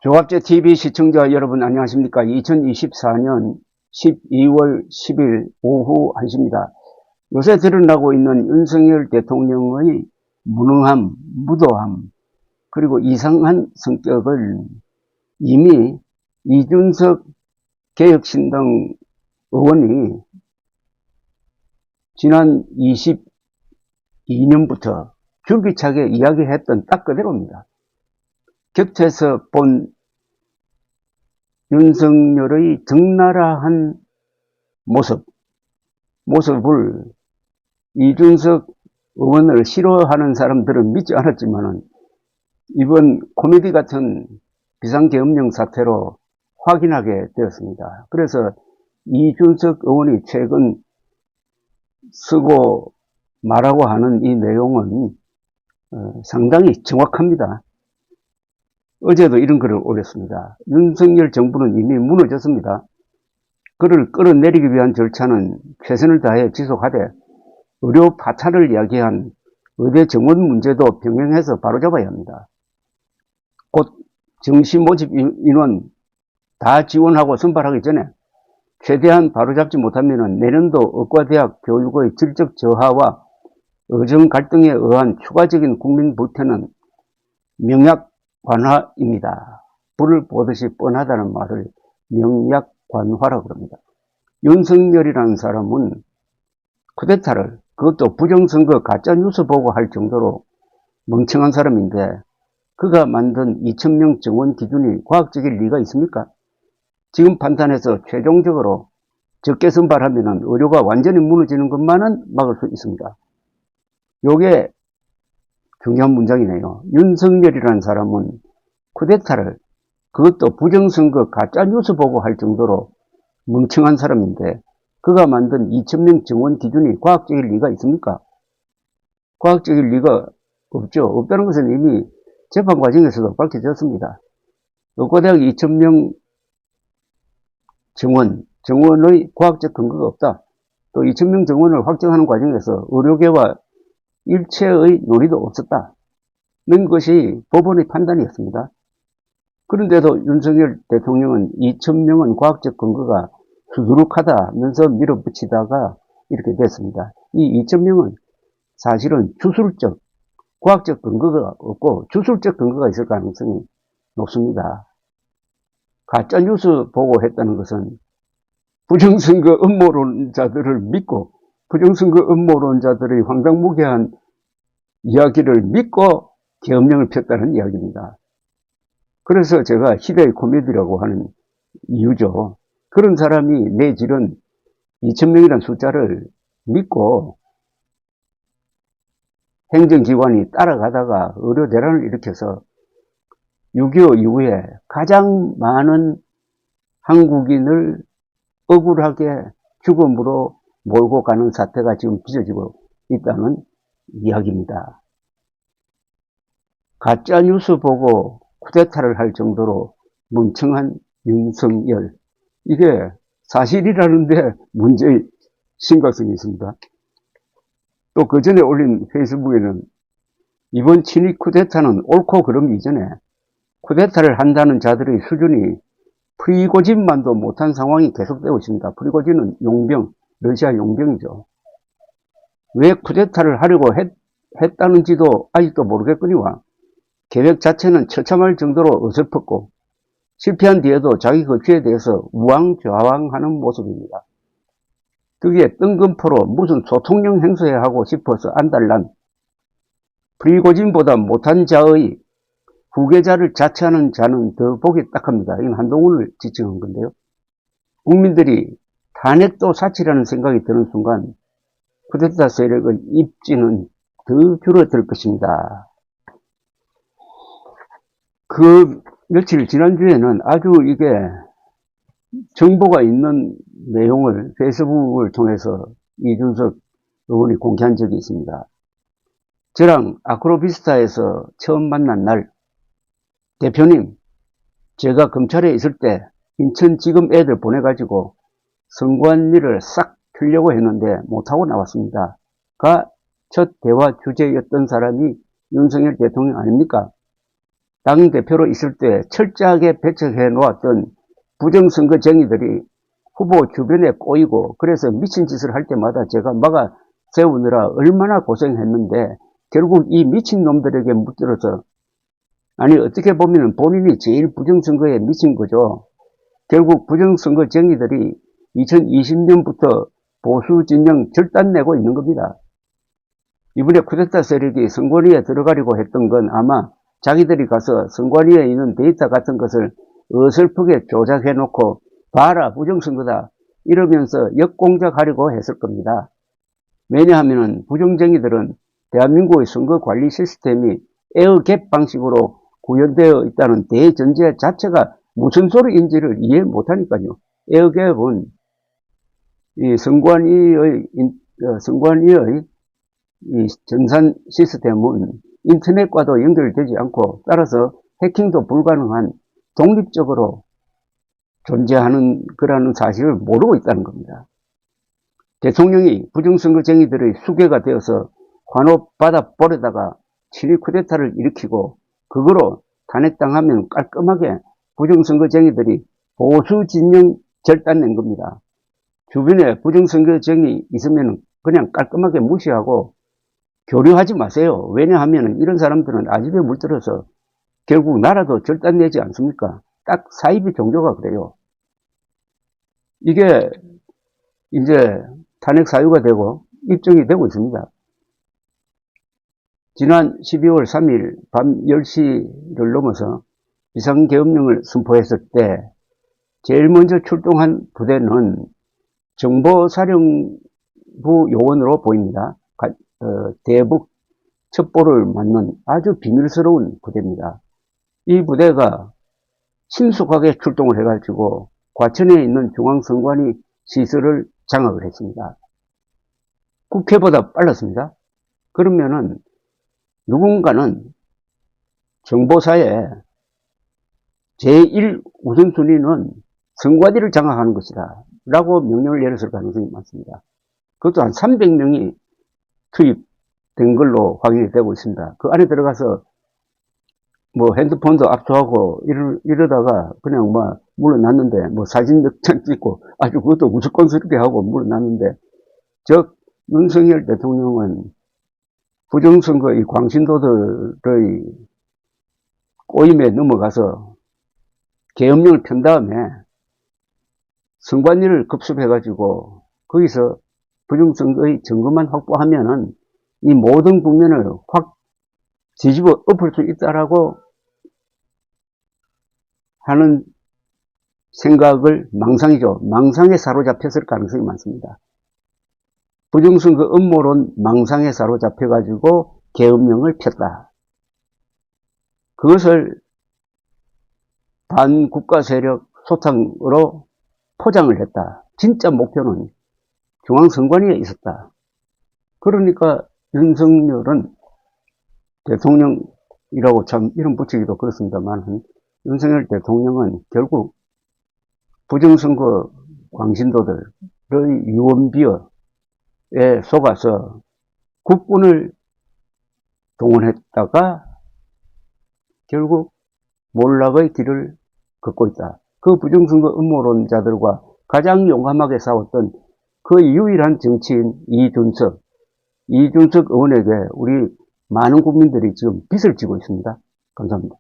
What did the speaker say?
조갑제TV 시청자 여러분 안녕하십니까. 2024년 12월 10일 오후 1시입니다. 요새 드러나고 있는 윤석열 대통령의 무능함, 무도함, 그리고 이상한 성격을 이미 이준석 개혁신당 의원이 지난 22년부터 줄기차게 이야기했던 딱 그대로입니다. 곁에서 본 윤석열의 적나라한 모습을 이준석 의원을 싫어하는 사람들은 믿지 않았지만 이번 코미디 같은 비상계엄령 사태로 확인하게 되었습니다. 그래서 이준석 의원이 최근 쓰고 말하고 하는 이 내용은 상당히 정확합니다. 어제도 이런 글을 올렸습니다. 윤석열 정부는 이미 무너졌습니다. 그를 끌어내리기 위한 절차는 최선을 다해 지속하되 의료 파탄을 야기한 의대 정원 문제도 병행해서 바로잡아야 합니다. 곧 정시 모집 인원 다 지원하고 선발하기 전에 최대한 바로잡지 못하면 내년도 의과대학 교육의 질적 저하와 의정 갈등에 의한 추가적인 국민 불태는 명약관화입니다. 불을 보듯이 뻔하다는 말을 명약관화라고 합니다. 윤석열이라는 사람은 쿠데타를, 그것도 부정선거 가짜뉴스 보고 할 정도로 멍청한 사람인데 그가 만든 2,000명 정원 기준이 과학적일 리가 있습니까? 지금 판단해서 최종적으로 적게 선발하면 의료가 완전히 무너지는 것만은 막을 수 있습니다. 요게 중요한 문장이네요. 윤석열이라는 사람은 쿠데타를, 그것도 부정선거 가짜뉴스 보고 할 정도로 멍청한 사람인데 그가 만든 2,000명 정원 기준이 과학적일 리가 있습니까? 과학적일 리가 없죠. 없다는 것은 이미 재판 과정에서도 밝혀졌습니다. 의과대학 2,000명 정원의 과학적 근거가 없다. 또 2,000명 정원을 확정하는 과정에서 의료계와 일체의 논의도 없었다는 것이 법원의 판단이었습니다. 그런데도 윤석열 대통령은 2,000명은 과학적 근거가 수두룩하다면서 밀어붙이다가 이렇게 됐습니다. 이 2,000명은 사실은 주술적, 과학적 근거가 없고 주술적 근거가 있을 가능성이 높습니다. 가짜뉴스 보고 했다는 것은 부정선거 음모론자들을 믿고 부정선거 음모론자들의 황당무계한 이야기를 믿고 계엄령을 폈다는 이야기입니다. 그래서 제가 희대의 코미디라고 하는 이유죠. 그런 사람이 내질은 2,000명이라는 숫자를 믿고 행정기관이 따라가다가 의료대란을 일으켜서 6.25 이후에 가장 많은 한국인을 억울하게 죽음으로 몰고 가는 사태가 지금 빚어지고 있다는 이야기입니다. 가짜뉴스 보고 쿠데타를 할 정도로 멍청한 윤석열, 이게 사실이라는데 문제의 심각성이 있습니다. 또 그 전에 올린 페이스북에는 이번 친위 쿠데타는 옳고 그름 이전에 쿠데타를 한다는 자들의 수준이 프리고진만도 못한 상황이 계속되고 있습니다. 프리고진은 용병, 러시아 용병이죠. 왜 쿠데타를 하려고 했다는지도 아직도 모르겠거니와 계획 자체는 처참할 정도로 어설펐고 실패한 뒤에도 자기 거취에 대해서 우왕좌왕하는 모습입니다. 거기에 뜬금포로 무슨 소통령 행사에 하고 싶어서 안달난 프리고진보다 못한 자의 후계자를 자처하는 자는 더 보기 딱합니다. 이건 한동훈을 지칭한 건데요. 국민들이 탄핵도 사치라는 생각이 드는 순간 쿠데타 세력의 입지는 더 줄어들 것입니다. 그 며칠 지난주에는 아주 이게 정보가 있는 내용을 페이스북을 통해서 이준석 의원이 공개한 적이 있습니다. 저랑 아크로비스타에서 처음 만난 날, 대표님, 제가 검찰에 있을 때 인천지검 애들 보내가지고 선고한 일을 싹 풀려고 했는데 못하고 나왔습니다. 가 첫 대화 주제였던 사람이 윤석열 대통령 아닙니까? 당대표로 있을 때 철저하게 배척해 놓았던 부정선거쟁이들이 후보 주변에 꼬이고 그래서 미친 짓을 할 때마다 제가 막아 세우느라 얼마나 고생했는데 결국 이 미친 놈들에게 묻들어서 아니 어떻게 보면 본인이 제일 부정선거에 미친 거죠. 결국 부정선거쟁이들이 2020년부터 보수 진영 절단내고 있는 겁니다. 이번에 쿠데타 세력이 선관위에 들어가려고 했던 건 아마 자기들이 가서 선관위에 있는 데이터 같은 것을 어설프게 조작해놓고 봐라 부정선거다 이러면서 역공작하려고 했을 겁니다. 왜냐하면 부정쟁이들은 대한민국의 선거관리 시스템이 에어갭 방식으로 구현되어 있다는 대전제 자체가 무슨 소리인지를 이해 못하니까요. 에어갭은 이 선관위의 이 전산 시스템은 인터넷과도 연결되지 않고 따라서 해킹도 불가능한 독립적으로 존재하는 거라는 사실을 모르고 있다는 겁니다. 대통령이 부정선거쟁이들의 수괴가 되어서 환호받아 버리다가 친위 쿠데타를 일으키고 그거로 탄핵당하면 깔끔하게 부정선거쟁이들이 보수 진영 절단낸 겁니다. 주변에 부정선거쟁이 있으면 그냥 깔끔하게 무시하고 교류하지 마세요. 왜냐하면 이런 사람들은 아집에 물들어서 결국 나라도 절단내지 않습니까? 딱 사이비 종교가 그래요. 이게 이제 탄핵 사유가 되고 입증이 되고 있습니다. 지난 12월 3일 밤 10시를 넘어서 비상계엄령을 선포했을 때 제일 먼저 출동한 부대는 정보사령부 요원으로 보입니다. 대북 첩보를 맡는 아주 비밀스러운 부대입니다. 이 부대가 신속하게 출동을 해가지고 과천에 있는 중앙선관위 시설을 장악을 했습니다. 국회보다 빨랐습니다. 그러면은 누군가는 정보사에 제1 우선순위는 선관위를 장악하는 것이다 라고 명령을 내렸을 가능성이 많습니다. 그것도 한 300명이 투입된 걸로 확인이 되고 있습니다. 그 안에 들어가서 뭐 핸드폰도 압수하고 이러다가 그냥 뭐 물러났는데 뭐 사진 몇 장 찍고 아주 그것도 우스꽝스럽게 하고 물러났는데 즉 윤석열 대통령은 부정선거 이 광신도들의 꼬임에 넘어가서 계엄령을 편 다음에 선관위를 급습해가지고 거기서 부정선거의 증거만 확보하면은 이 모든 국면을 확 뒤집어 엎을 수 있다라고 하는 생각을 망상에 사로잡혔을 가능성이 많습니다. 부정선거 음모론 망상에 사로잡혀가지고 계엄령을 폈다. 그것을 반국가 세력 소탕으로 포장을 했다. 진짜 목표는 중앙선관위에 있었다. 그러니까 윤석열은 대통령이라고 참 이름 붙이기도 그렇습니다만 윤석열 대통령은 결국 부정선거 광신도들의 유언비어에 속아서 국군을 동원했다가 결국 몰락의 길을 걷고 있다. 그 부정선거 음모론자들과 가장 용감하게 싸웠던 그 유일한 정치인 이준석 의원에게 우리 많은 국민들이 지금 빚을 지고 있습니다. 감사합니다.